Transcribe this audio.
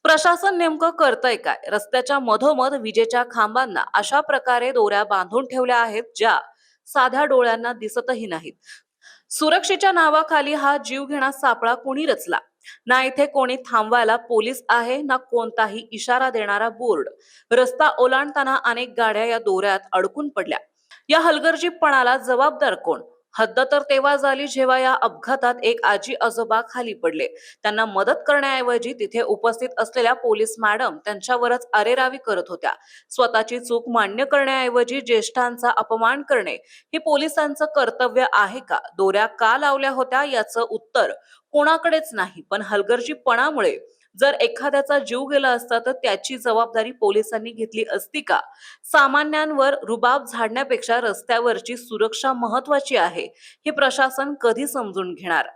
प्रशासन नेमकं करतंय काय? रस्त्याच्या मधोमध विजेच्या खांबांना अशा प्रकारे दोऱ्या बांधून ठेवल्या आहेत, ज्या साध्या डोळ्यांना दिसतही नाहीत. सुरक्षेच्या नावाखाली हा जीवघेणा सापळा कुणी रचला? ना इथे कोणी थांबवायला पोलीस आहे, ना कोणताही इशारा देणारा बोर्ड. रस्ता ओलांडताना अनेक गाड्या या दोऱ्यात अडकून पडल्या. या हलगर्जीपणाला जबाबदार कोण? हद्द तर तेव्हा झाली जेव्हा या अपघातात एक आजी आजोबा खाली पडले. त्यांना मदत करण्याऐवजी तिथे उपस्थित असलेल्या पोलीस मॅडम त्यांच्यावरच अरेरावी करत होत्या. स्वतःची चूक मान्य करण्याऐवजी ज्येष्ठांचा अपमान करणे हे पोलिसांचं कर्तव्य आहे का? दोऱ्या का लावल्या होत्या याचं उत्तर कोणाकडेच नाही. पण हलगर्जीपणामुळे जर एखाद्याचा जीव गेला असता तर त्याची जबाबदारी पोलिसांनी घेतली असती का? सामान्यांवर रुबाब झाडण्यापेक्षा रस्त्यावरची सुरक्षा महत्वाची आहे, हे प्रशासन कधी समजून घेणार?